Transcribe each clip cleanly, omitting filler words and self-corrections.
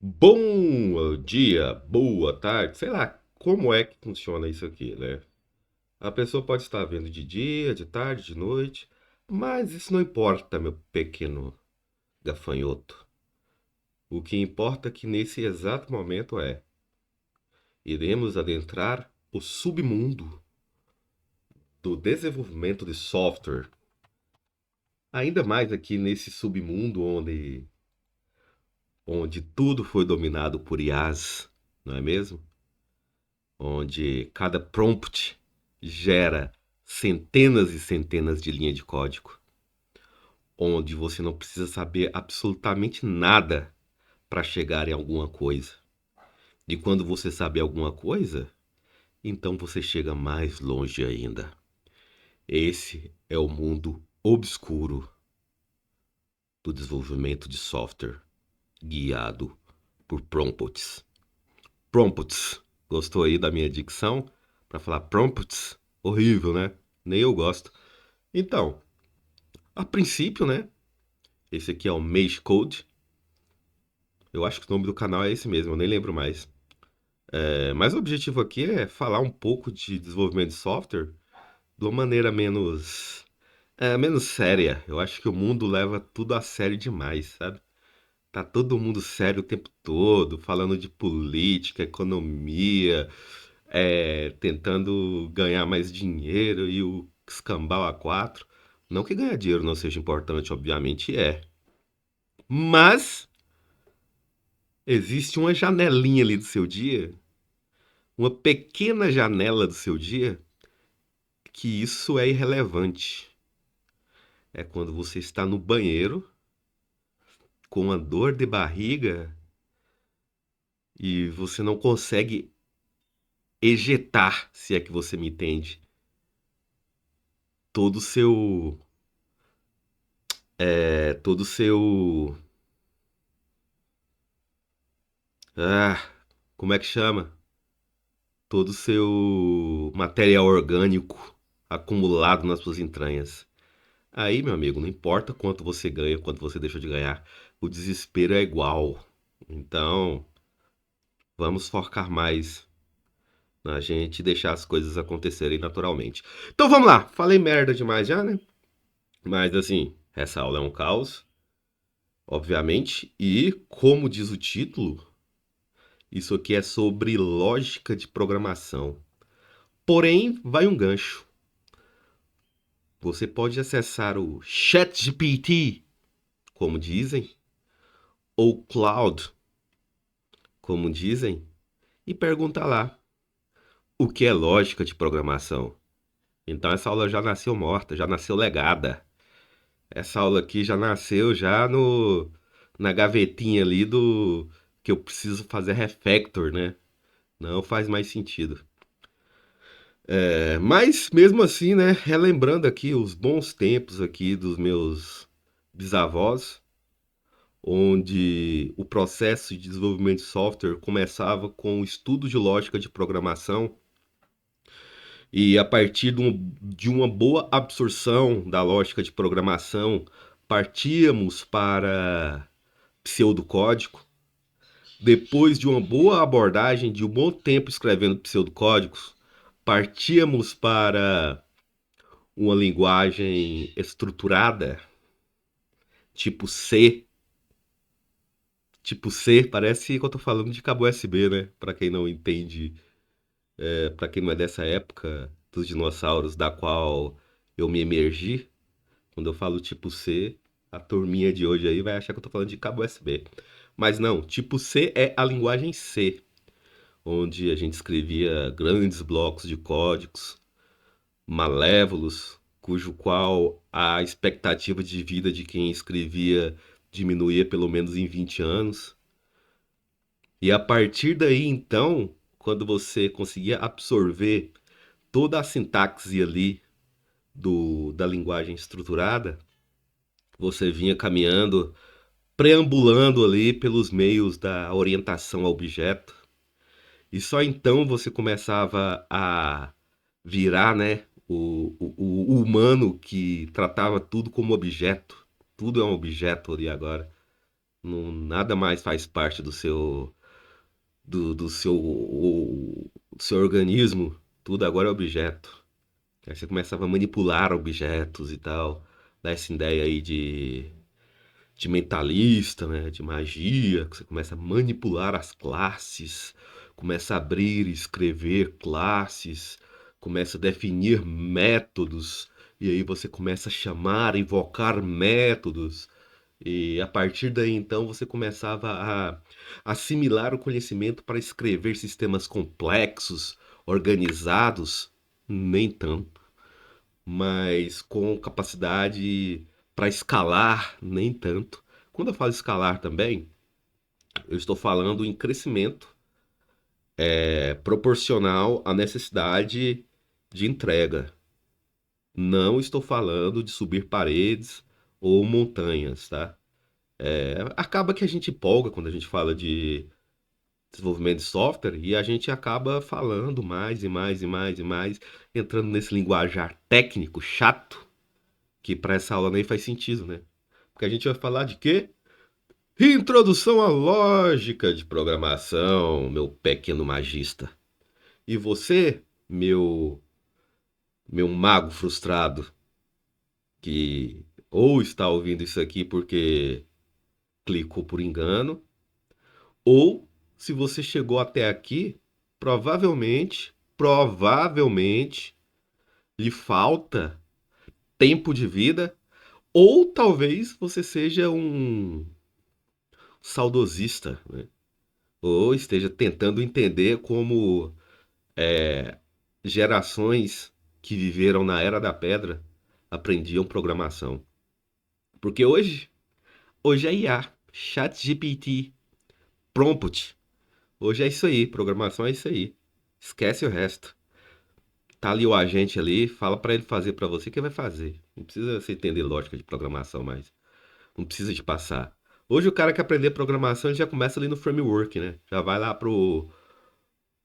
Bom dia, boa tarde, sei lá como é que funciona isso aqui, né? A pessoa pode estar vendo de dia, de tarde, de noite, mas isso não importa, meu pequeno gafanhoto. O que importa é que nesse exato momento iremos adentrar o submundo do desenvolvimento de software. Ainda mais aqui nesse submundo onde tudo foi dominado por IAs, não é mesmo? Onde cada prompt gera centenas e centenas de linhas de código, onde você não precisa saber absolutamente nada para chegar em alguma coisa. E quando você sabe alguma coisa, então você chega mais longe ainda. Esse é o mundo obscuro do desenvolvimento de software guiado por prompts. Prompts. Gostou aí da minha dicção? Para falar prompts? Horrível, né? Nem eu gosto. Então, a princípio, né? Esse aqui é o Mage Code. Eu acho que o nome do canal é esse mesmo, eu nem lembro mais. Mas o objetivo aqui é falar um pouco de desenvolvimento de software de uma maneira menos séria. Eu acho que o mundo leva tudo a sério demais, sabe? Tá todo mundo sério o tempo todo, falando de política, economia, tentando ganhar mais dinheiro e o escambau a quatro. Não que ganhar dinheiro não seja importante, obviamente é. Mas existe uma janelinha ali do seu dia, uma pequena janela do seu dia, que isso é irrelevante. É quando você está no banheiro com uma dor de barriga e você não consegue ejetar, se é que você me entende, todo o seu, todo o seu, como é que chama? Todo o seu material orgânico acumulado nas suas entranhas. Aí, meu amigo, não importa quanto você ganha, quanto você deixa de ganhar, o desespero é igual. Então, vamos focar mais na gente deixar as coisas acontecerem naturalmente. Então vamos lá, falei merda demais já, né? Mas assim, essa aula é um caos, obviamente, e como diz o título, isso aqui é sobre lógica de programação. Porém, vai um gancho. Você pode acessar o ChatGPT, como dizem, ou Cloud, como dizem, e pergunta lá o que é lógica de programação. Então essa aula já nasceu morta, já nasceu legada. Essa aula aqui já nasceu já no na gavetinha ali do que eu preciso fazer refactor, né? Não faz mais sentido. Mas mesmo assim, né, relembrando aqui os bons tempos aqui dos meus bisavós, onde o processo de desenvolvimento de software começava com o estudo de lógica de programação e a partir de uma boa absorção da lógica de programação, partíamos para pseudocódigo. Depois de uma boa abordagem de um bom tempo escrevendo pseudocódigos, partíamos para uma linguagem estruturada, tipo C. Tipo C, parece que eu tô falando de cabo USB, né? Para quem não entende, para quem não é dessa época dos dinossauros da qual eu me emergi, quando eu falo tipo C, a turminha de hoje aí vai achar que eu tô falando de cabo USB. Mas não, tipo C é a linguagem C, onde a gente escrevia grandes blocos de códigos malévolos, cujo qual a expectativa de vida de quem escrevia diminuía pelo menos em 20 anos. E a partir daí, então, quando você conseguia absorver toda a sintaxe ali da linguagem estruturada, você vinha caminhando, preambulando ali pelos meios da orientação ao objeto. E só então você começava a virar, né, o humano que tratava tudo como objeto. Tudo é um objeto ali agora. Nada mais faz parte do seu organismo. Tudo agora é objeto. Aí você começava a manipular objetos e tal. Dá essa ideia aí de mentalista, né? De magia, que você começa a manipular as classes, começa a abrir e escrever classes, começa a definir métodos, e aí você começa a chamar, invocar métodos. E a partir daí então você começava a assimilar o conhecimento para escrever sistemas complexos, organizados, nem tanto, mas com capacidade para escalar, nem tanto. Quando eu falo escalar também, eu estou falando em crescimento proporcional à necessidade de entrega. Não estou falando de subir paredes ou montanhas, tá? Acaba que a gente empolga quando a gente fala de desenvolvimento de software e a gente acaba falando mais e mais e mais e mais, entrando nesse linguajar técnico chato, que para essa aula nem faz sentido, né? Porque a gente vai falar de quê? Introdução à lógica de programação, meu pequeno magista. E você, meu mago frustrado, que ou está ouvindo isso aqui porque clicou por engano, ou se você chegou até aqui, provavelmente lhe falta tempo de vida, ou talvez você seja um saudosista, né? Ou esteja tentando entender como gerações que viveram na Era da Pedra aprendiam programação. Porque hoje é IA, ChatGPT, Prompt. Hoje é isso aí, programação é isso aí. Esquece o resto. Tá ali o agente ali, fala para ele fazer para você que ele vai fazer. Não precisa você entender lógica de programação mais. Não precisa de passar. Hoje o cara que aprender programação ele já começa ali no framework, né? Já vai lá pro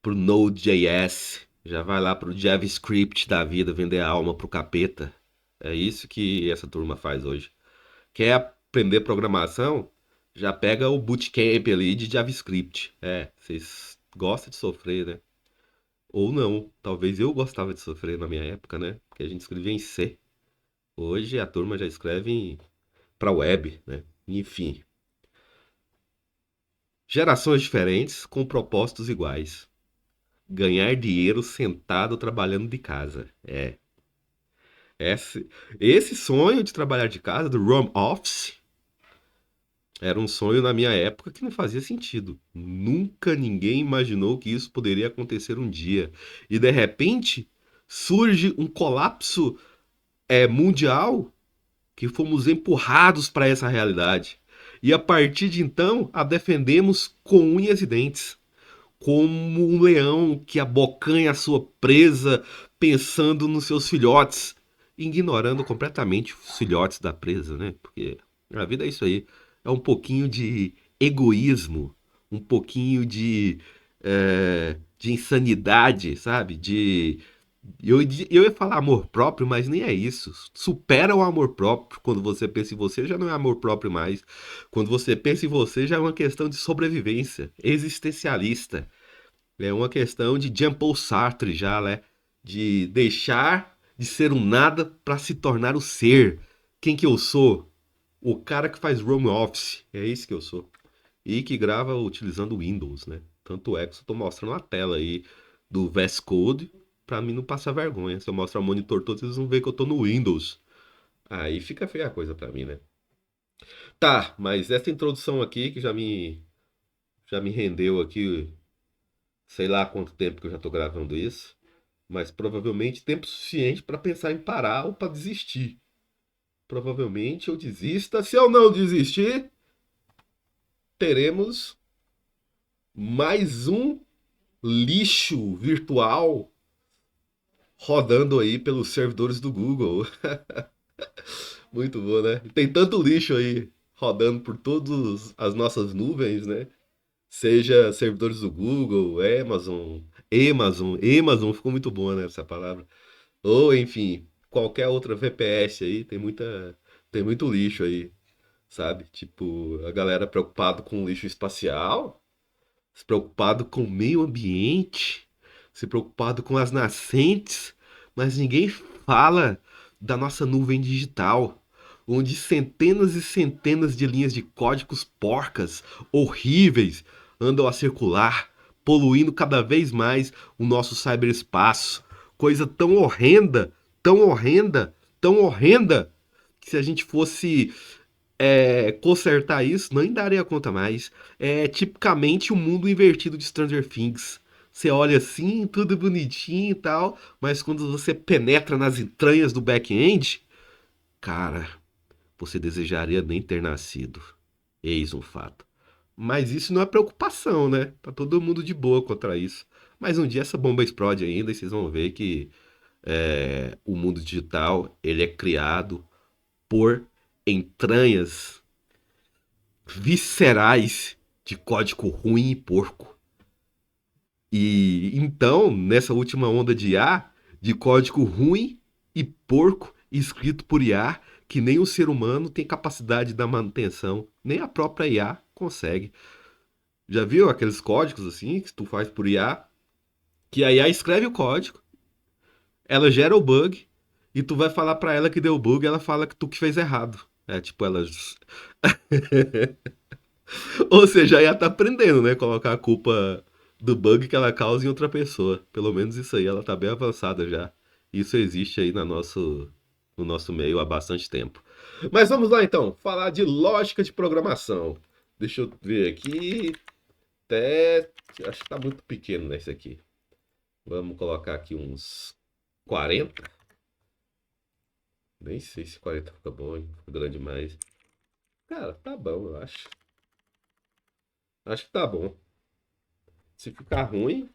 Node.js, já vai lá pro JavaScript da vida vender a alma pro capeta. É isso que essa turma faz hoje. Quer aprender programação? Já pega o bootcamp ali de JavaScript. Vocês gostam de sofrer, né? Ou não. Talvez eu gostava de sofrer na minha época, né? Porque a gente escrevia em C. Hoje a turma já escreve para web, né? Enfim, gerações diferentes com propósitos iguais. Ganhar dinheiro sentado trabalhando de casa. Esse, esse sonho de trabalhar de casa, do home office, era um sonho na minha época que não fazia sentido. Nunca ninguém imaginou que isso poderia acontecer um dia. E de repente surge um colapso mundial que fomos empurrados para essa realidade. E a partir de então a defendemos com unhas e dentes. Como um leão que abocanha a sua presa pensando nos seus filhotes, ignorando completamente os filhotes da presa, né? Porque a vida é isso aí. É um pouquinho de egoísmo, um pouquinho de insanidade, sabe? Eu ia falar amor próprio, mas nem é isso. Supera o amor próprio. Quando você pensa em você, já não é amor próprio mais. Quando você pensa em você, já é uma questão de sobrevivência existencialista. É uma questão de Jean-Paul Sartre já, né? De deixar de ser um nada para se tornar o ser. Quem que eu sou? O cara que faz home office. É isso que eu sou. E que grava utilizando o Windows, né? Tanto é que eu tô mostrando a tela aí do VS Code pra mim não passar vergonha. Se eu mostrar o monitor todo, vocês vão ver que eu tô no Windows. Aí fica feia a coisa pra mim, né? Tá, mas essa introdução aqui que já me rendeu aqui, sei lá quanto tempo que eu já tô gravando isso, mas provavelmente tempo suficiente pra pensar em parar ou pra desistir. Provavelmente eu desista. Se eu não desistir, teremos mais um lixo virtual rodando aí pelos servidores do Google. Muito bom, né? Tem tanto lixo aí rodando por todas as nossas nuvens, né? Seja servidores do Google, Amazon ficou muito boa, né, essa palavra. Ou, enfim, qualquer outra VPS aí, tem muito lixo aí. sabe? Tipo, a galera preocupado com o lixo espacial, se preocupado com o meio ambiente, se preocupado com as nascentes, mas ninguém fala da nossa nuvem digital, onde centenas e centenas de linhas de códigos porcas, horríveis, andam a circular, poluindo cada vez mais o nosso cyberespaço. Coisa tão horrenda, tão horrenda, tão horrenda, que se a gente fosse consertar isso, nem daria conta mais. É tipicamente o mundo invertido de Stranger Things. Você olha assim, tudo bonitinho e tal, mas quando você penetra nas entranhas do back-end, cara, você desejaria nem ter nascido. Eis um fato. Mas isso não é preocupação, né? Tá todo mundo de boa contra isso. Mas um dia essa bomba explode ainda e vocês vão ver que o mundo digital ele é criado por entranhas viscerais de código ruim e porco. E então, nessa última onda de IA, de código ruim e porco escrito por IA, que nem o ser humano tem capacidade da manutenção, nem a própria IA consegue. Já viu aqueles códigos assim que tu faz por IA? Que a IA escreve o código, ela gera o bug e tu vai falar pra ela que deu bug, ela fala que tu que fez errado. É tipo, ela ou seja, a IA tá aprendendo, né? Colocar a culpa do bug que ela causa em outra pessoa. Pelo menos isso aí, ela tá bem avançada já. Isso existe aí no nosso meio há bastante tempo. Mas vamos lá então, falar de lógica de programação. Deixa eu ver aqui. Até. Acho que tá muito pequeno nesse aqui. Vamos colocar aqui uns 40. Nem sei se 40 fica bom, hein? Fica grande demais. Cara, tá bom, eu acho. Acho que tá bom. Se ficar ruim,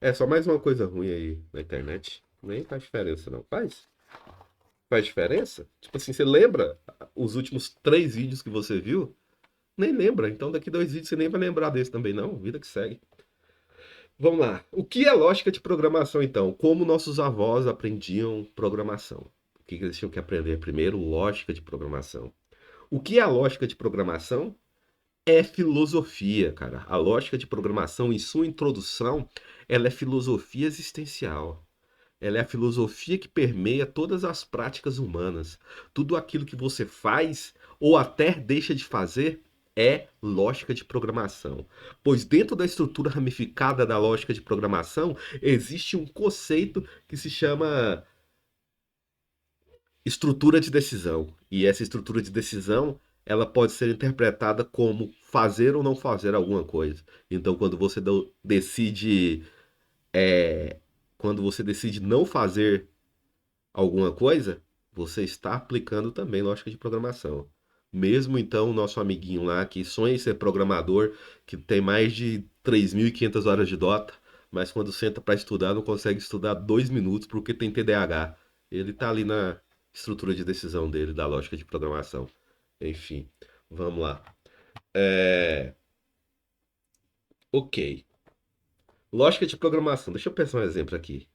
é só mais uma coisa ruim aí na internet. Nem faz diferença, não. Faz? Faz diferença? Tipo assim, você lembra os últimos 3 vídeos que você viu? Nem lembra. Então daqui 2 vídeos você nem vai lembrar desse também, não. Vida que segue. Vamos lá. O que é lógica de programação, então? Como nossos avós aprendiam programação? O que eles tinham que aprender primeiro? Lógica de programação. O que é a lógica de programação? É filosofia, cara. A lógica de programação, em sua introdução, ela é filosofia existencial. Ela é a filosofia que permeia todas as práticas humanas. Tudo aquilo que você faz ou até deixa de fazer é lógica de programação. Pois dentro da estrutura ramificada da lógica de programação existe um conceito que se chama estrutura de decisão. E essa estrutura de decisão, ela pode ser interpretada como fazer ou não fazer alguma coisa. Então, decide, é, quando você decide não fazer alguma coisa, você está aplicando também lógica de programação. Mesmo então, o nosso amiguinho lá que sonha em ser programador, que tem mais de 3.500 horas de Dota, mas quando senta para estudar não consegue estudar 2 minutos porque tem TDAH. Ele está ali na estrutura de decisão dele, da lógica de programação. Enfim, vamos lá. É... Ok. Lógica de programação. Deixa eu pensar um exemplo aqui.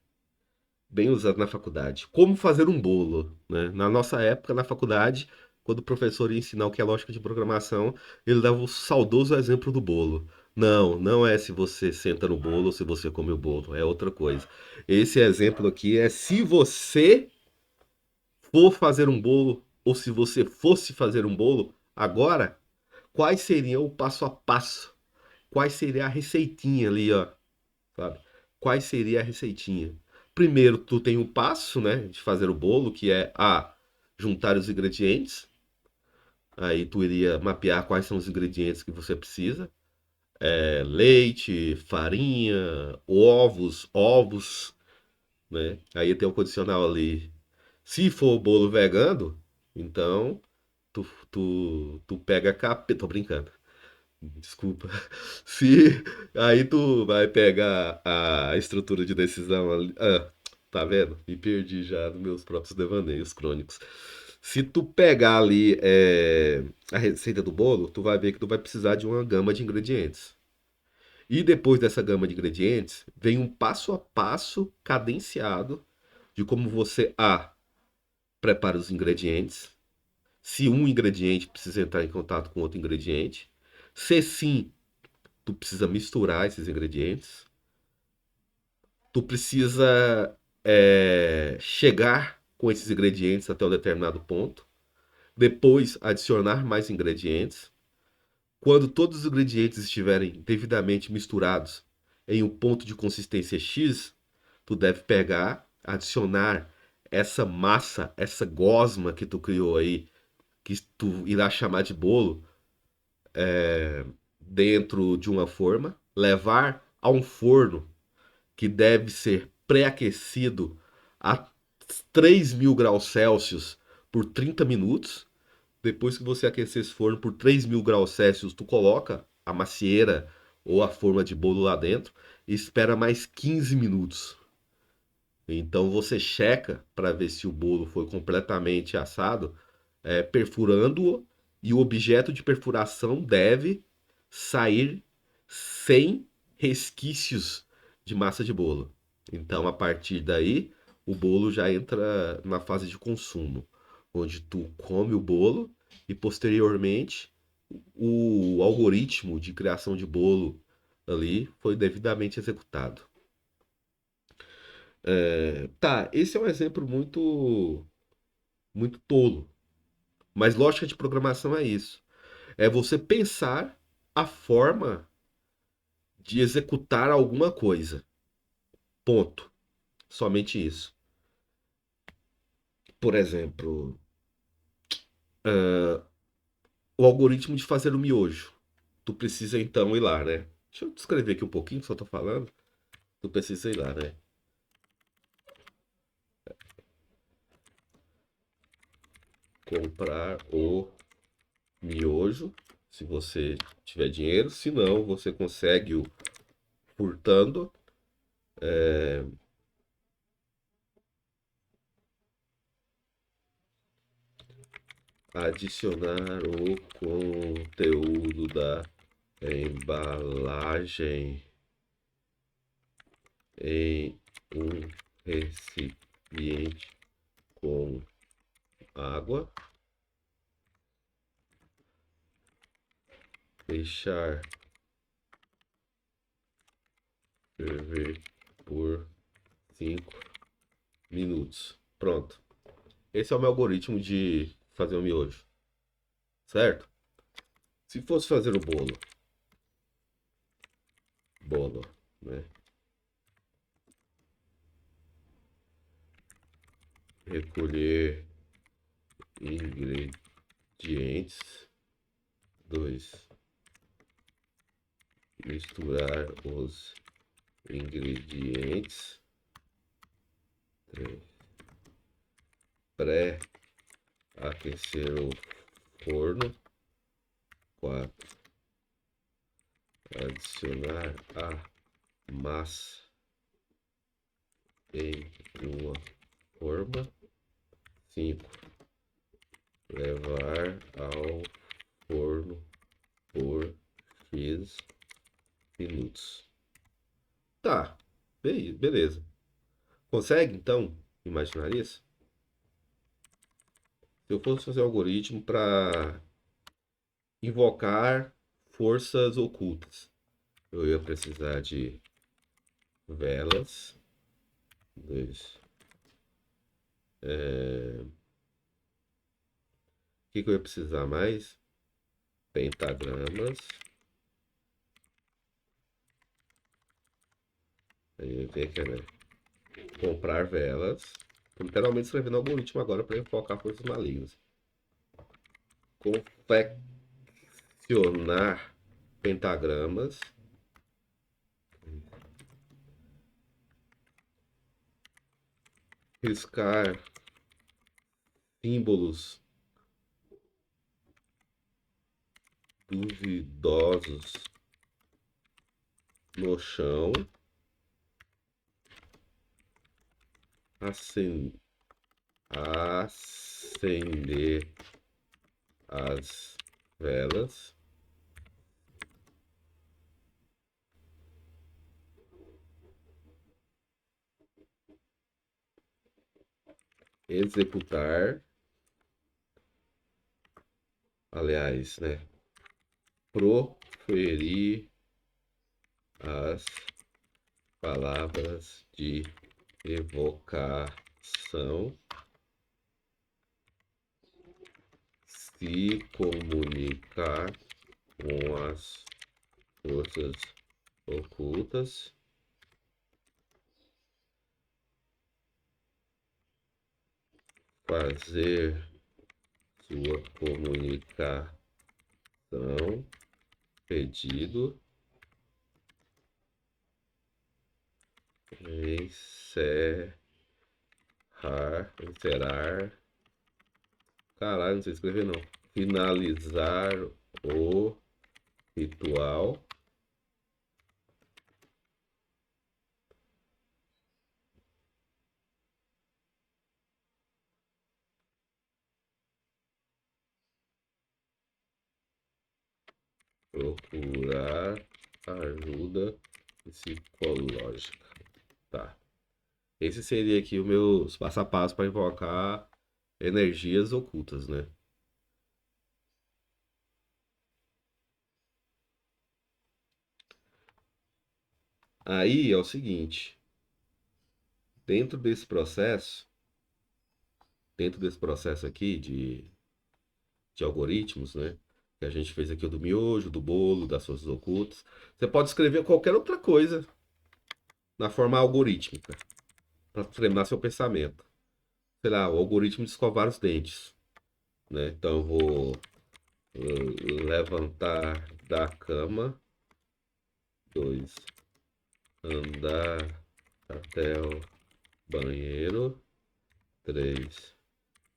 Bem usado na faculdade. Como fazer um bolo, né? Na nossa época, na faculdade, quando o professor ia ensinar o que é lógica de programação, ele dava o saudoso exemplo do bolo. Não, não é se você senta no bolo ou se você come o bolo, é outra coisa. Esse exemplo aqui é se você for fazer um bolo ou se você fosse fazer um bolo agora, quais seriam o passo a passo? Quais seria a receitinha ali, ó, sabe? Quais seria a receitinha? Primeiro, tu tem o passo, né, de fazer o bolo, que é juntar os ingredientes. Aí tu iria mapear quais são os ingredientes que você precisa. Leite, farinha, ovos, né? Aí tem o condicional ali. Se for bolo vegano, então tu pega capeta. Tô brincando. Desculpa. Se aí tu vai pegar a estrutura de decisão ali. Tá vendo? Me perdi já nos meus próprios devaneios crônicos. Se tu pegar ali a receita do bolo, tu vai ver que tu vai precisar de uma gama de ingredientes. E depois dessa gama de ingredientes, vem um passo a passo cadenciado de como você prepara os ingredientes. se um ingrediente precisa entrar em contato com outro ingrediente. Se sim, tu precisa misturar esses ingredientes. Tu precisa chegar com esses ingredientes até um determinado ponto. Depois adicionar mais ingredientes. Quando todos os ingredientes estiverem devidamente misturados em um ponto de consistência X, tu deve pegar, adicionar essa massa, essa gosma que tu criou aí, que tu irá chamar de bolo, dentro de uma forma, levar a um forno que deve ser pré-aquecido a 3.000 graus Celsius por 30 minutos. Depois que você aquecer esse forno por 3.000 graus Celsius, tu coloca a macieira ou a forma de bolo lá dentro e espera mais 15 minutos. Então você checa para ver se o bolo foi completamente assado, perfurando-o, e o objeto de perfuração deve sair sem resquícios de massa de bolo. Então, a partir daí, o bolo já entra na fase de consumo, onde tu come o bolo e posteriormente o algoritmo de criação de bolo ali foi devidamente executado. Tá, esse é um exemplo muito tolo, mas lógica de programação é isso. É você pensar a forma de executar alguma coisa. Ponto. Somente isso. Por exemplo, o algoritmo de fazer o miojo. Tu precisa então ir lá, né? Deixa eu descrever aqui um pouquinho, só tô falando. Tu precisa ir lá, né? Comprar o miojo, se você tiver dinheiro. Se não, você consegue o furtando. Adicionar o conteúdo da embalagem em um recipiente com água, deixar ferver por 5 minutos. Pronto. Esse é o meu algoritmo de fazer o miojo, certo? Se fosse fazer o bolo, né? Recolher ingredientes. 2. Misturar os ingredientes. 3. Pré-aquecer o forno. 4. Adicionar a massa em uma forma. 5. Levar ao forno por X minutos. Tá, beleza. Consegue então imaginar isso? Se eu fosse fazer um algoritmo para invocar forças ocultas, eu ia precisar de velas. 2. O que eu ia precisar mais? Pentagramas. Aí vem aqui, né? Comprar velas. Tô literalmente escrevendo algoritmo agora para invocar forças malignas. Confeccionar pentagramas. Riscar símbolos duvidosos no chão. Acender as velas. Executar aliás, né? Proferir as palavras de evocação, se comunicar com as forças ocultas, fazer sua comunicação, pedido, encerrar, caralho, não sei escrever não, finalizar o ritual, procurar ajuda psicológica. Tá. Esse seria aqui o meu passo a passo para invocar energias ocultas, né? Aí é o seguinte, dentro desse processo, dentro desse processo aqui de algoritmos, né? Que a gente fez aqui o do miojo, do bolo, das forças ocultas. Você pode escrever qualquer outra coisa na forma algorítmica para treinar seu pensamento. Sei lá, o algoritmo de escovar os dentes, né? Então eu vou levantar da cama, 2, andar até o banheiro, 3,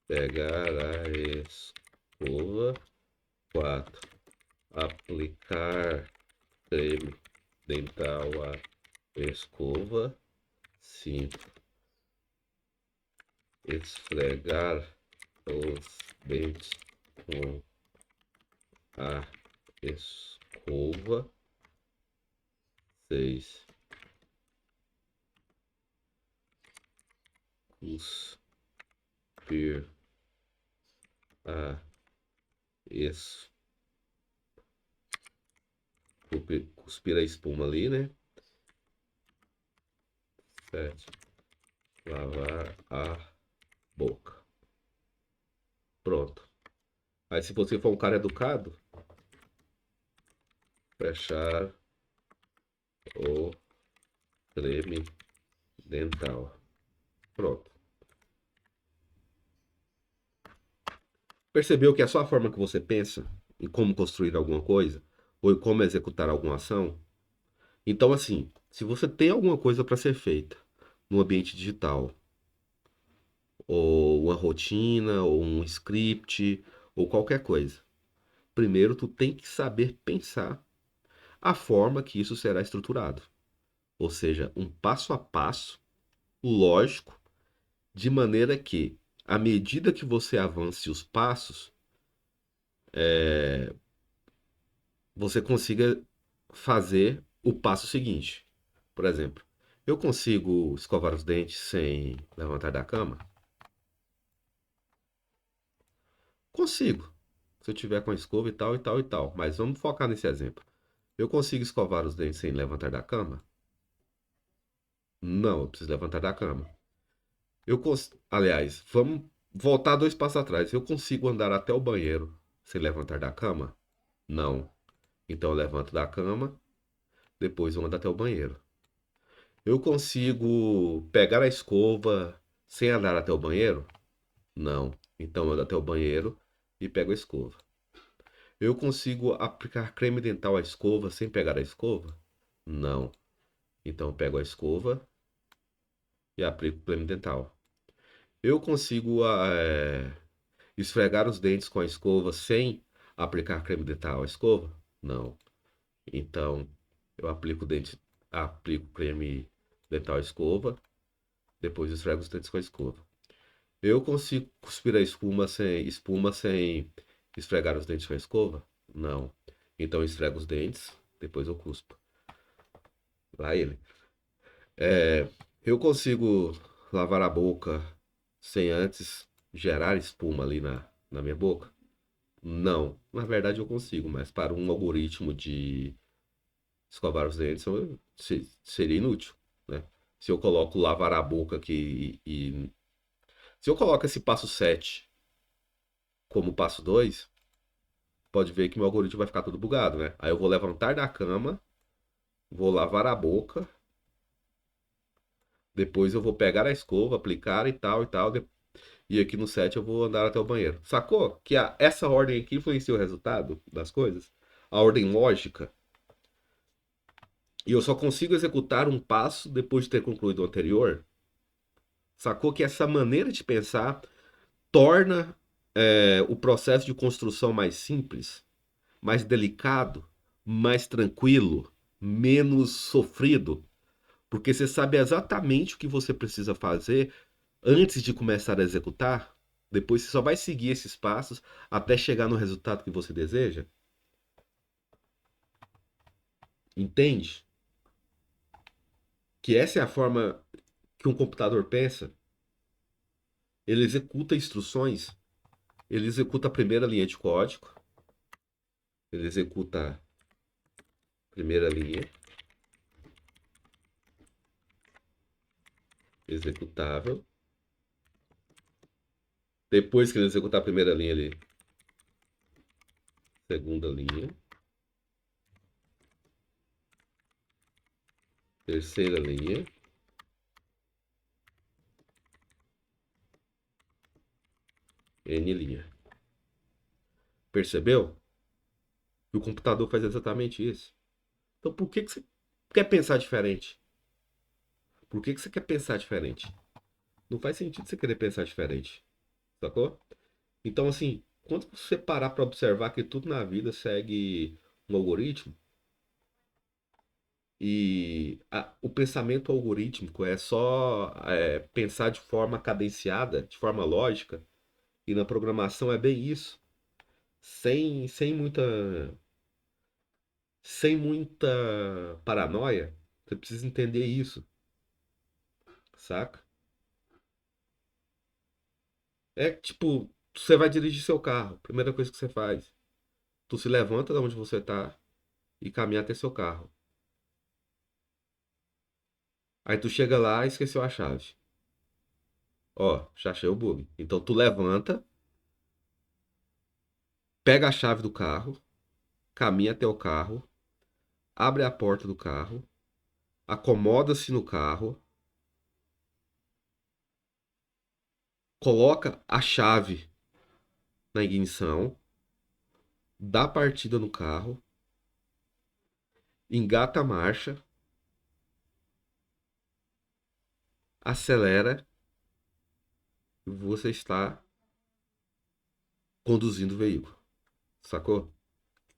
pegar a escova, 4, aplicar creme dental à escova, 5, esfregar os dentes com a escova, 6, cuspir a es cuspir a espuma ali, né? 7, lavar a boca. Pronto. Aí se você for um cara educado, fechar o creme dental. Pronto. Percebeu que é só a forma que você pensa em como construir alguma coisa ou em como executar alguma ação? Então, assim, se você tem alguma coisa para ser feita no ambiente digital, ou uma rotina, ou um script, ou qualquer coisa, primeiro tu tem que saber pensar a forma que isso será estruturado. Ou seja, um passo a passo, lógico, de maneira que, à medida que você avance os passos, você consiga fazer o passo seguinte. Por exemplo, eu consigo escovar os dentes sem levantar da cama? Consigo. Se eu tiver com a escova e tal e tal e tal. Mas vamos focar nesse exemplo. Eu consigo escovar os dentes sem levantar da cama? Não, eu preciso levantar da cama. Aliás, vamos voltar 2 passos atrás. Eu consigo andar até o banheiro sem levantar da cama? Não. Então eu levanto da cama, depois eu ando até o banheiro. Eu consigo pegar a escova sem andar até o banheiro? Não. Então eu ando até o banheiro e pego a escova. Eu consigo aplicar creme dental à escova sem pegar a escova? Não. Então eu pego a escova e aplico creme dental. Eu consigo esfregar os dentes com a escova sem aplicar creme dental à escova? Não. Então eu aplico creme dental à escova, depois esfrego os dentes com a escova. Eu consigo cuspir a espuma sem esfregar os dentes com a escova? Não. Então eu esfrego os dentes, depois eu cuspo. Lá ele. Eu consigo lavar a boca sem antes gerar espuma ali na minha boca? Não. Na verdade eu consigo, mas para um algoritmo de escovar os dentes seria inútil, né? Se eu coloco lavar a boca aqui se eu coloco esse passo 7 como passo 2, pode ver que meu algoritmo vai ficar todo bugado, né? Aí eu vou levantar da cama, vou lavar a boca, depois eu vou pegar a escova, aplicar e tal, e aqui no 7 eu vou andar até o banheiro. Sacou? Que essa ordem aqui influencia o resultado das coisas? A ordem lógica. E eu só consigo executar um passo depois de ter concluído o anterior. Sacou que essa maneira de pensar torna o processo de construção mais simples, mais delicado, mais tranquilo, menos sofrido, porque você sabe exatamente o que você precisa fazer antes de começar a executar. Depois você só vai seguir esses passos até chegar no resultado que você deseja. Entende? Que essa é a forma que um computador pensa. Ele executa instruções, ele executa a primeira linha de código, ele executa a primeira linha, executável. Depois que ele executar a primeira linha ali, segunda linha, terceira linha, N linha. Percebeu? E o computador faz exatamente isso. Então por que você quer pensar diferente? Por que você quer pensar diferente? Não faz sentido você querer pensar diferente. Sacou? Então, assim, quando você parar para observar que tudo na vida segue um algoritmo, e o pensamento algorítmico é só pensar de forma cadenciada, de forma lógica, e na programação é bem isso, sem, sem muita, sem muita paranoia. Você precisa entender isso, saca? É tipo, você vai dirigir seu carro, primeira coisa que você faz, tu se levanta de onde você tá e caminha até seu carro. Aí tu chega lá e esqueceu a chave. Ó, já achei o bug. Então tu levanta, pega a chave do carro, caminha até o carro, abre a porta do carro, acomoda-se no carro, coloca a chave na ignição, dá partida no carro, engata a marcha, acelera e você está conduzindo o veículo. Sacou?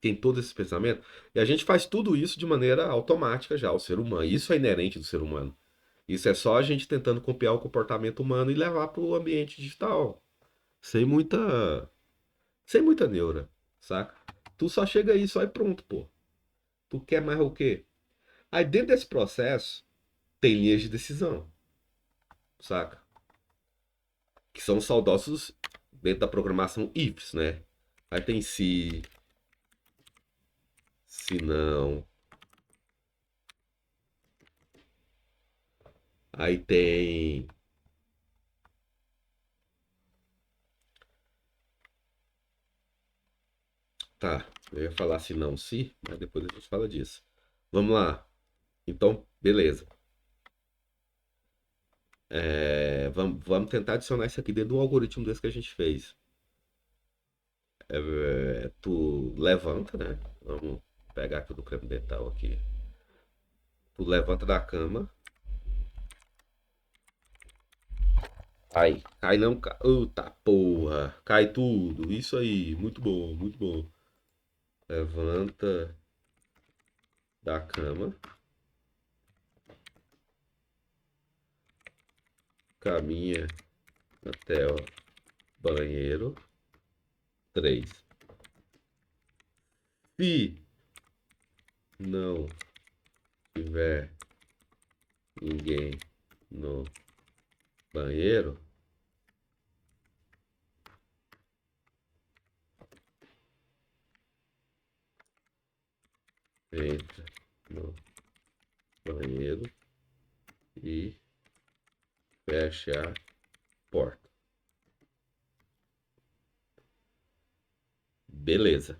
Tem todo esse pensamento. E a gente faz tudo isso de maneira automática já, o ser humano. Isso é inerente do ser humano. Isso é só a gente tentando copiar o comportamento humano e levar para o ambiente digital. Sem muita, sem muita neura, saca? Tu só chega aí, só e pronto, pô. Tu quer mais o quê? Aí dentro desse processo tem linhas de decisão, saca? Que são os saudosos dentro da programação ifs, né? Aí tem se não. Aí tem. Tá, eu ia falar se não, se, mas depois a gente fala disso. Vamos lá. Então, beleza. Vamos tentar adicionar isso aqui dentro do algoritmo desse que a gente fez. Tu levanta, né? Vamos pegar aqui do creme dental aqui. Tu levanta da cama. Cai não, cai. Eita porra, cai tudo. Isso aí, muito bom, muito bom. Levanta da cama, caminha até o banheiro. 3. Se não tiver ninguém no banheiro, entra no banheiro e fecha a porta. Beleza.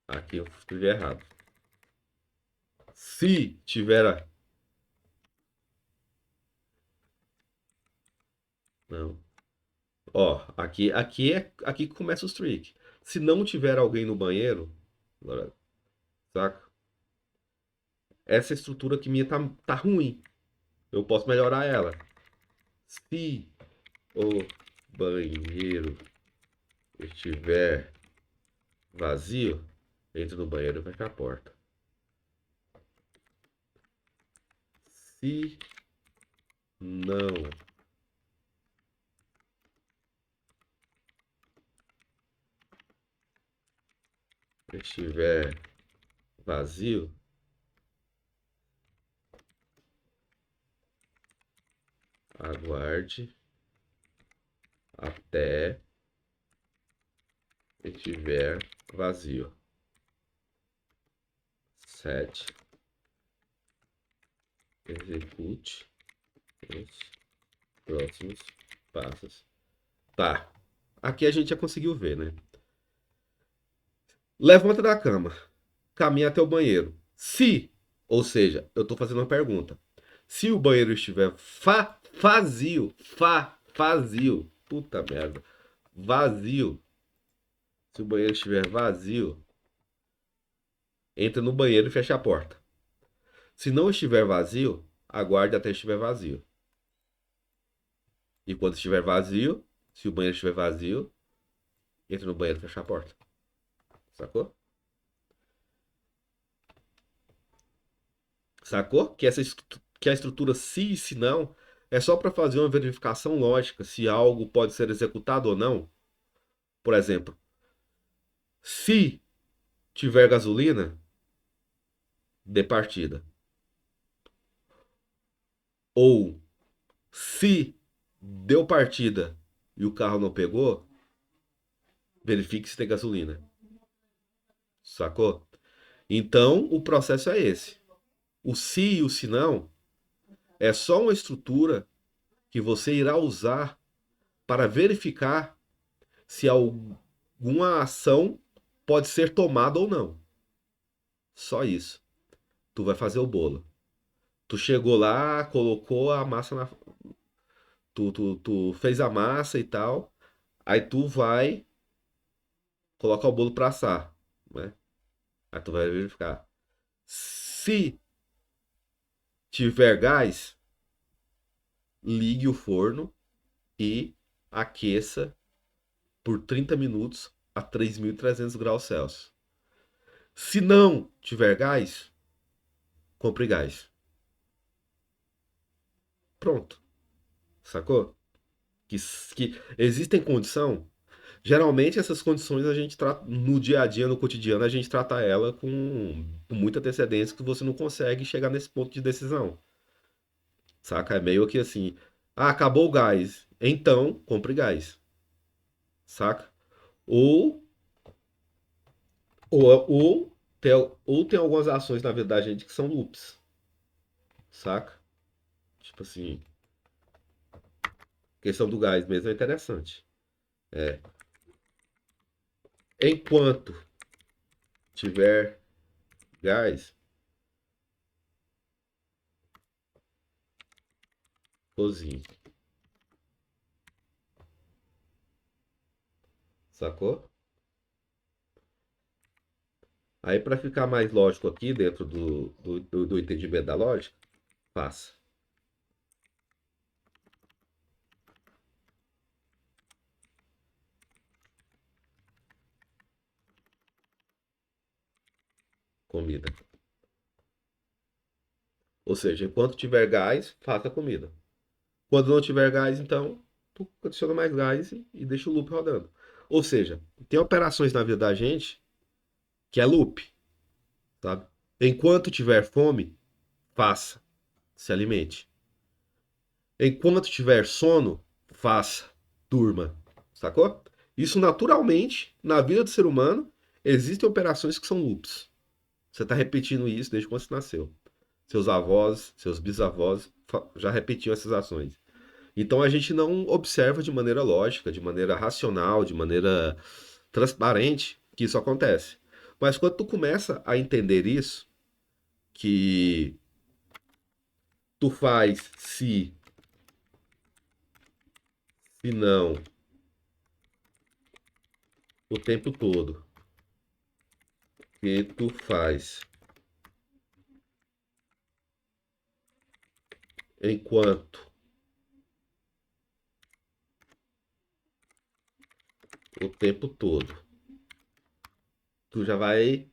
Aqui eu escrevi errado. Se tiver. Não. Ó, aqui que começa os trick. Se não tiver alguém no banheiro, saca? Essa estrutura aqui minha tá ruim. Eu posso melhorar ela. Se o banheiro estiver vazio, entre no banheiro e fecha a porta. Se não estiver vazio, aguarde até estiver vazio. 7. Execute os próximos passos. Tá. Aqui a gente já conseguiu ver, né? Levanta da cama. Caminha até o banheiro. Se, ou seja, eu tô fazendo uma pergunta. Se o banheiro estiver vazio, puta merda, vazio. Se o banheiro estiver vazio, entra no banheiro e fecha a porta. Se não estiver vazio, aguarde até estiver vazio. E quando estiver vazio, se o banheiro estiver vazio, entra no banheiro e fecha a porta. Sacou? Sacou? Que a estrutura se e se não é só para fazer uma verificação lógica se algo pode ser executado ou não. Por exemplo, se tiver gasolina, dê partida. Ou se deu partida e o carro não pegou, verifique se tem gasolina. Sacou? Então, o processo é esse. O se e o se não é só uma estrutura que você irá usar para verificar se alguma ação pode ser tomada ou não. Só isso. Tu vai fazer o bolo. Tu chegou lá, colocou a massa na. Tu fez a massa e tal. Aí tu vai colocar o bolo para assar, né? Aí tu vai verificar. Se tiver gás, ligue o forno e aqueça por 30 minutos a 3.300 graus Celsius. Se não tiver gás, compre gás. Pronto. Sacou? Que, que existem condição. Geralmente essas condições a gente trata no dia a dia, no cotidiano, a gente trata ela com muita antecedência que você não consegue chegar nesse ponto de decisão. Saca? É meio que assim, ah, acabou o gás, então compre gás. Saca? Ou, ou tem algumas ações na vida da gente que são loops. Saca? Tipo assim, questão do gás mesmo é interessante. É. Enquanto tiver gás, cozinhe. Sacou? Aí, para ficar mais lógico aqui, dentro do entendimento da lógica, faça comida. Ou seja, enquanto tiver gás, faça comida. Quando não tiver gás, então, tu adiciona mais gás e deixa o loop rodando. Ou seja, tem operações na vida da gente que é loop, sabe? Enquanto tiver fome, faça, se alimente. Enquanto tiver sono, faça, durma, sacou? Isso naturalmente, na vida do ser humano, existem operações que são loops. Você está repetindo isso desde quando você nasceu. Seus avós, seus bisavós já repetiam essas ações. Então a gente não observa de maneira lógica, de maneira racional, de maneira transparente que isso acontece. Mas quando tu começa a entender isso, que tu faz se não o tempo todo, que tu faz enquanto o tempo todo, tu já vai,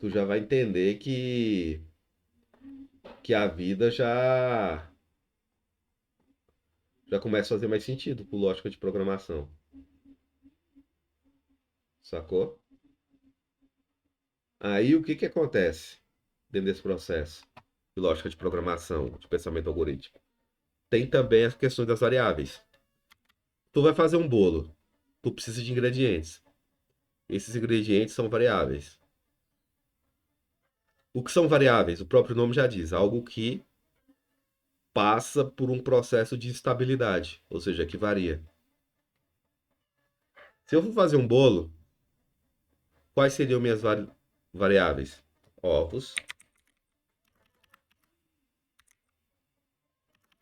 tu já vai entender que a vida já começa a fazer mais sentido por lógica de programação, sacou? Aí o que que acontece dentro desse processo de lógica de programação, de pensamento algorítmico? Tem também as questões das variáveis. Tu vai fazer um bolo, tu precisa de ingredientes. Esses ingredientes são variáveis. O que são variáveis? O próprio nome já diz, algo que passa por um processo de estabilidade, ou seja, que varia. Se eu for fazer um bolo, quais seriam minhas variáveis? Ovos,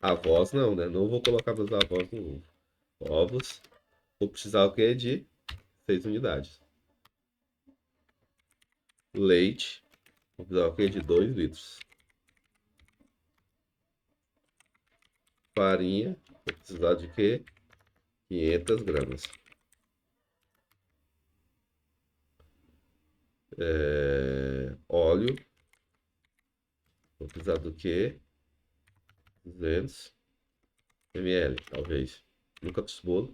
avós não, né? Não vou colocar meus avós no ovo. Ovos, vou precisar o quê? De 6 unidades. Leite, vou precisar o quê? De 2 litros. Farinha, vou precisar de quê? 500 gramas. Óleo, vou precisar do quê? 200 ml, talvez. Nunca fiz bolo,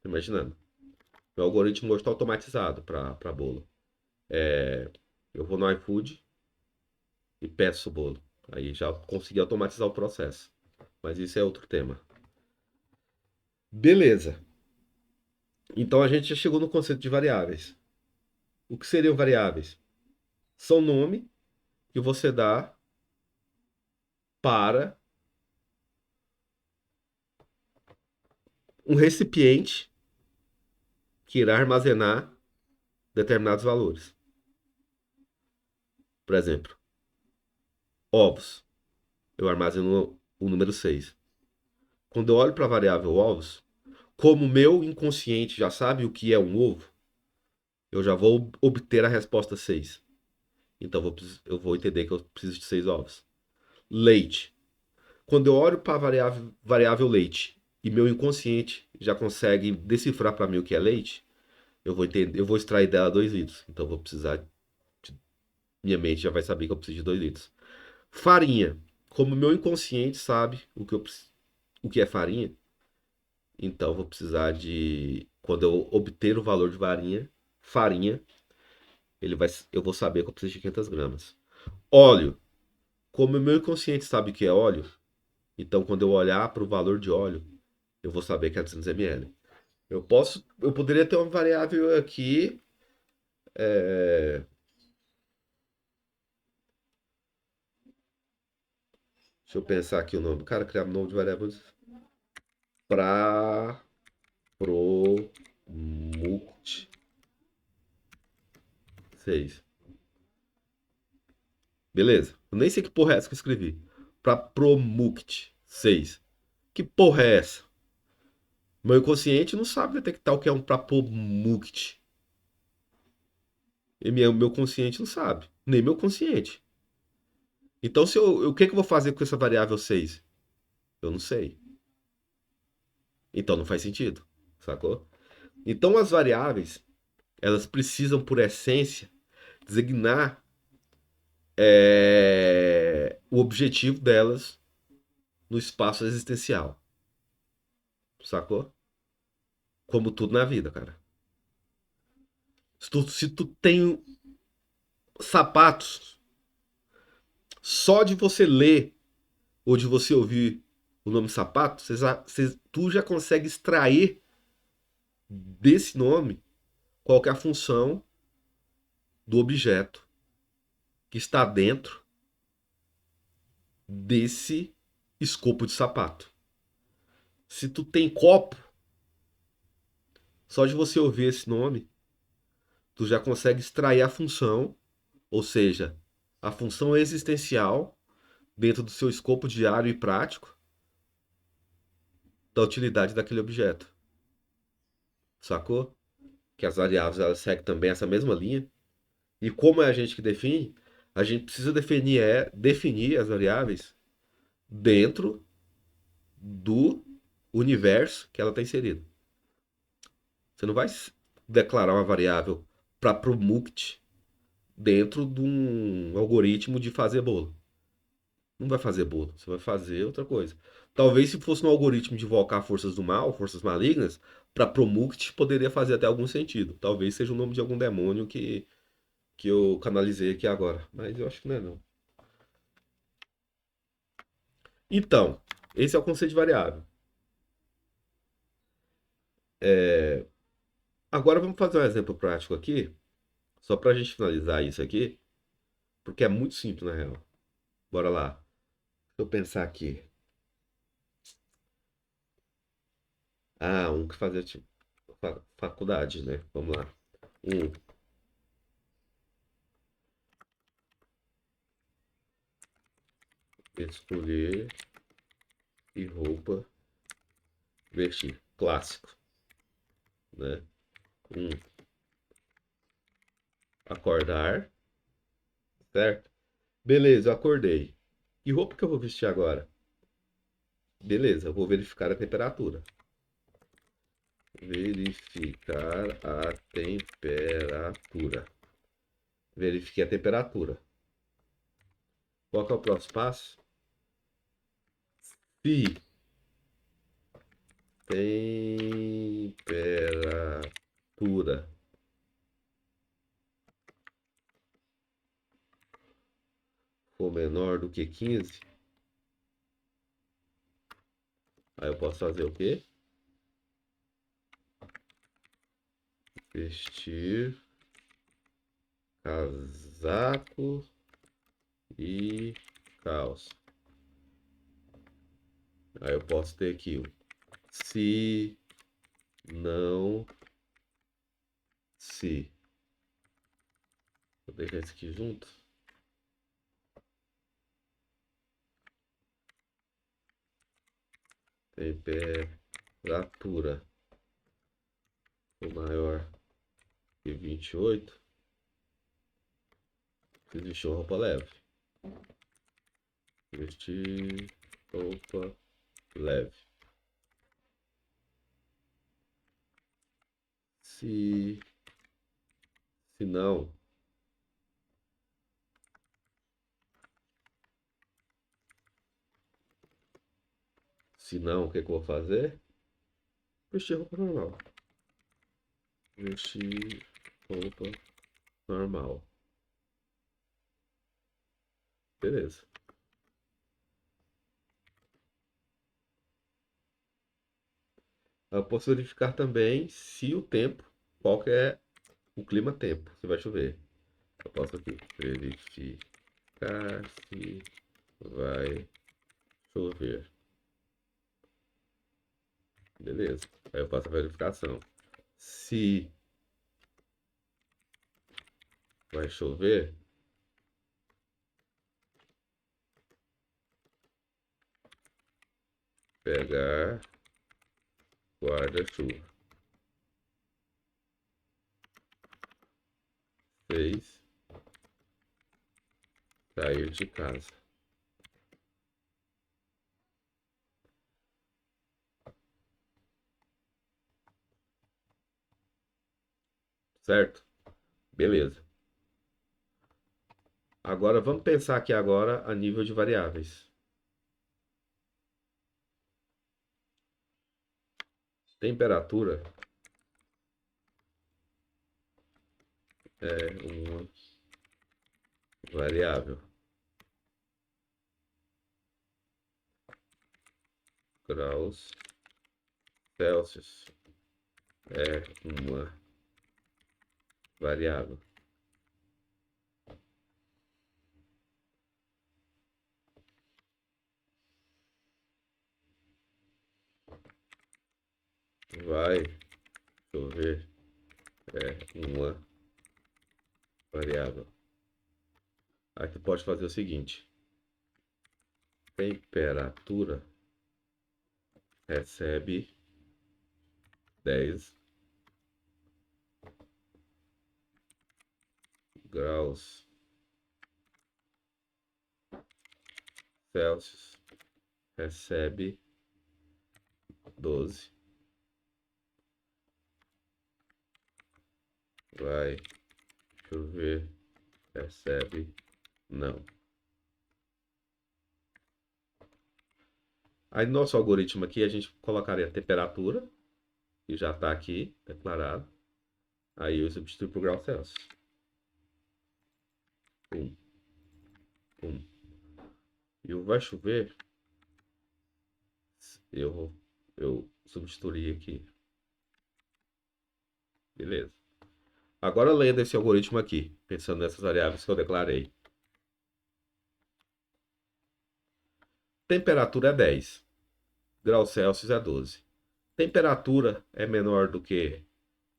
tô imaginando. Meu algoritmo hoje está automatizado para bolo. Eu vou no iFood e peço o bolo. Aí já consegui automatizar o processo. Mas isso é outro tema. Beleza. Então a gente já chegou no conceito de variáveis. O que seriam variáveis? São nome que você dá para um recipiente que irá armazenar determinados valores. Por exemplo, ovos. Eu armazeno o número 6. Quando eu olho para a variável ovos, como o meu inconsciente já sabe o que é um ovo, eu já vou obter a resposta 6. Então eu vou entender que eu preciso de 6 ovos. Leite. Quando eu olho para a variável leite e meu inconsciente já consegue decifrar para mim o que é leite, eu vou entender, eu vou extrair dela 2 litros. Então eu vou precisar, minha mente já vai saber que eu preciso de 2 litros. Farinha. Como meu inconsciente sabe o que é farinha, então eu vou precisar de, quando eu obter o valor de farinha, eu vou saber que eu preciso de 500 gramas. Óleo. Como o meu inconsciente sabe o que é óleo, então quando eu olhar para o valor de óleo, eu vou saber que é 200 ml. Eu poderia ter uma variável aqui, é, deixa eu pensar aqui o nome. Cara, criar um nome de variáveis para Promuct 6. Beleza. Eu nem sei que porra é essa que eu escrevi. Para Promuct 6. Que porra é essa? Meu inconsciente não sabe detectar o que é um Prapomukt. E meu consciente não sabe. Nem meu consciente. Então, o que, que eu vou fazer com essa variável 6? Eu não sei. Então não faz sentido. Sacou? Então as variáveis, elas precisam, por essência, designar o objetivo delas no espaço existencial. Sacou? Como tudo na vida, cara. Se tu tem sapatos, só de você ler ou de você ouvir o nome sapato, tu já consegue extrair desse nome qual que é a função do objeto que está dentro desse escopo de sapato. Se tu tem copo, só de você ouvir esse nome, tu já consegue extrair a função, ou seja, a função existencial dentro do seu escopo diário e prático da utilidade daquele objeto. Sacou? Que as variáveis elas seguem também essa mesma linha. E como é a gente que define, a gente precisa definir as variáveis dentro do universo que ela está inserida. Você não vai declarar uma variável para prompt dentro de um algoritmo de fazer bolo. Não vai fazer bolo, você vai fazer outra coisa. Talvez se fosse um algoritmo de invocar forças do mal, forças malignas, para prompt poderia fazer até algum sentido. Talvez seja o nome de algum demônio que eu canalizei aqui agora. Mas eu acho que não é não. Então, esse é o conceito de variável. Agora vamos fazer um exemplo prático aqui, só para a gente finalizar isso aqui, porque é muito simples na real. Bora lá. Deixa eu pensar aqui. Ah, um que fazia tipo faculdade, né? Vamos lá. Um, escolher e roupa vestir. Clássico, né? Um, acordar, certo? Beleza, eu acordei. Que roupa que eu vou vestir agora? Beleza, eu vou verificar a temperatura. Verificar a temperatura. Verifiquei a temperatura. Qual que é o próximo passo? Se temperatura for menor do que 15, aí eu posso fazer o quê? Vestir casaco e calça. Aí eu posso ter aqui o se, não, se. Vou deixar isso aqui junto. Temperatura for maior que 28. Preciso vestir uma roupa leve. Vestir roupa leve. Se, se não, o que que eu vou fazer? Vestir roupa normal. Vestir roupa normal. Beleza. Eu posso verificar também se o tempo, qual que é o clima-tempo, se vai chover. Eu posso aqui verificar se vai chover. Beleza. Aí eu faço a verificação. Se vai chover, pegar guarda-chuva. 6. Sair de casa. Certo? Beleza. Agora vamos pensar aqui agora a nível de variáveis. Temperatura é uma variável. graus Celsius é uma variável. Vai chover é uma variável. Aí tu pode fazer o seguinte: temperatura recebe 10 graus Celsius, recebe 12. Vai chover, recebe não. Aí no nosso algoritmo aqui a gente colocaria a temperatura, que já está aqui declarado. Aí eu substituo por grau Celsius. Pum, pum. E o vai chover, eu substituí aqui. Beleza. Agora lendo esse algoritmo aqui, pensando nessas variáveis que eu declarei. Temperatura é 10, graus Celsius é 12. Temperatura é menor do que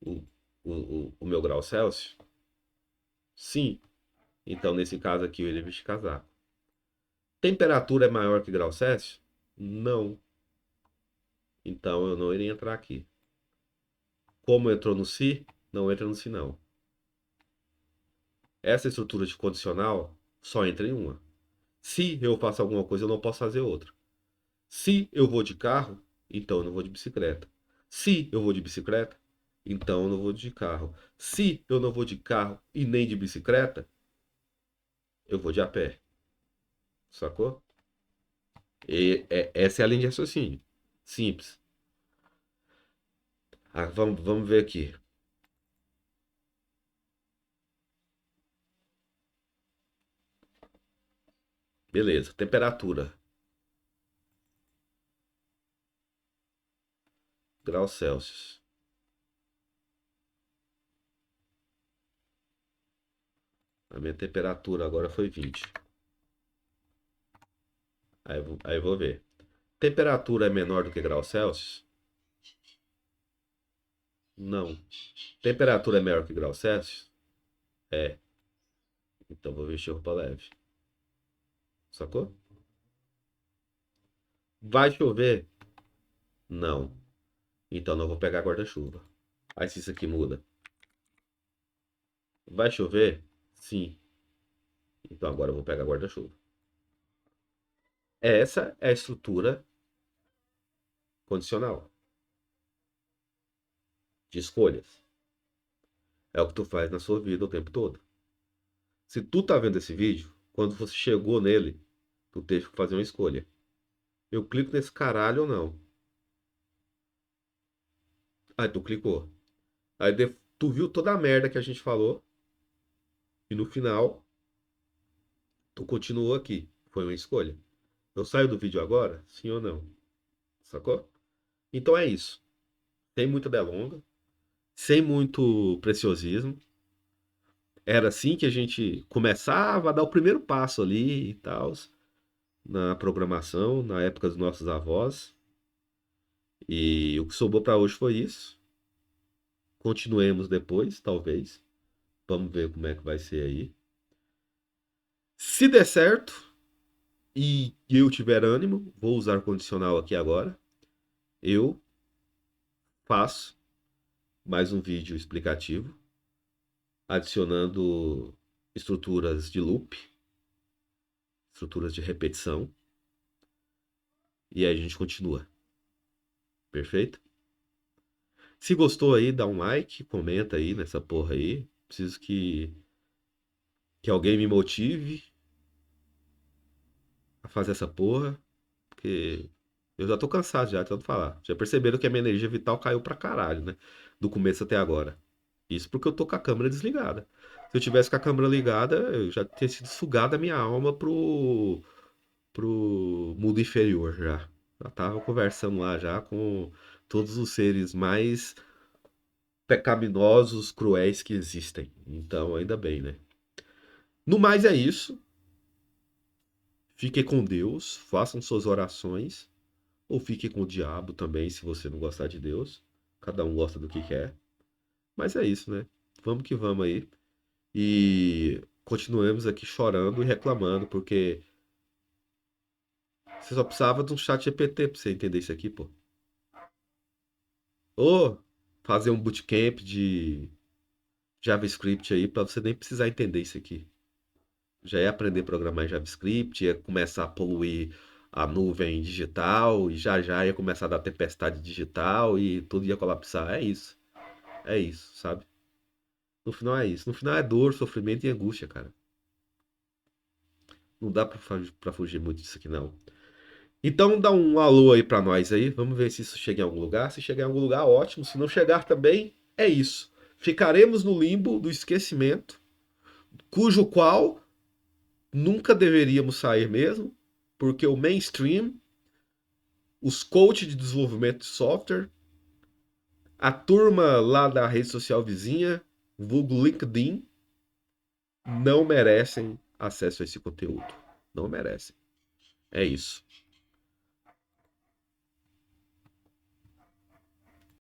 o, o meu grau Celsius? Sim. Então, nesse caso aqui, eu iria vestir casaco. Temperatura é maior que grau Celsius? Não. Então, eu não iria entrar aqui. Como entrou no se, não entra no se não. Essa estrutura de condicional só entra em uma. Se eu faço alguma coisa, eu não posso fazer outra. Se eu vou de carro, então eu não vou de bicicleta. Se eu vou de bicicleta, então eu não vou de carro. Se eu não vou de carro e nem de bicicleta, eu vou de a pé. Sacou? Essa é a linha de raciocínio. Simples. Vamos ver aqui. Beleza. Temperatura. Graus Celsius. A minha temperatura agora foi 20. Aí eu vou ver. Temperatura é menor do que graus Celsius? Não. Temperatura é maior que graus Celsius? É. Então vou vestir roupa leve. Sacou? Vai chover? Não. Então não vou pegar guarda-chuva. Aí se isso aqui muda. Vai chover? Sim. Então agora eu vou pegar guarda-chuva. Essa é a estrutura condicional de escolhas. É o que tu faz na sua vida o tempo todo. Se tu tá vendo esse vídeo, quando você chegou nele, tu teve que fazer uma escolha. Eu clico nesse caralho ou não? Aí tu clicou. Aí tu viu toda a merda que a gente falou. E no final, tu continuou aqui. Foi uma escolha. Eu saio do vídeo agora? Sim ou não? Sacou? Então é isso. Sem muita delonga. Sem muito preciosismo. Era assim que a gente começava a dar o primeiro passo ali e tal. Na programação, na época dos nossos avós. E o que sobrou para hoje foi isso. Continuemos depois, talvez. Vamos ver como é que vai ser aí. Se der certo e eu tiver ânimo, vou usar o condicional aqui agora. Eu faço mais um vídeo explicativo, adicionando estruturas de loop, estruturas de repetição. E aí a gente continua. Perfeito? Se gostou aí, dá um like, comenta aí nessa porra aí. Preciso que alguém me motive a fazer essa porra, porque eu já tô cansado já de tanto falar. Já perceberam que a minha energia vital caiu pra caralho, né? Do começo até agora. Isso porque eu tô com a câmera desligada. Se eu tivesse com a câmera ligada, eu já teria sido sugado a minha alma pro mundo inferior já. Já tava conversando lá já com todos os seres mais pecaminosos, cruéis que existem. Então, ainda bem, né? No mais é isso. Fique com Deus, façam suas orações, ou fique com o diabo também, se você não gostar de Deus. Cada um gosta do que quer. Mas é isso, né? Vamos que vamos aí. E continuemos aqui chorando e reclamando, porque você só precisava de um chat GPT pra você entender isso aqui, pô. Ou fazer um bootcamp de JavaScript aí pra você nem precisar entender isso aqui. Já ia aprender a programar em JavaScript, ia começar a poluir a nuvem digital, e já ia começar a dar tempestade digital e tudo ia colapsar. É isso, sabe? No final é isso. No final é dor, sofrimento e angústia, cara. Não dá pra fugir muito disso aqui, não. Então dá um alô aí pra nós aí. Vamos ver se isso chega em algum lugar. Se chegar em algum lugar, ótimo. Se não chegar também, é isso. Ficaremos no limbo do esquecimento, cujo qual nunca deveríamos sair mesmo, porque o mainstream, os coaches de desenvolvimento de software, a turma lá da rede social vizinha, vulgo LinkedIn, não merecem acesso a esse conteúdo. Não merecem. É isso.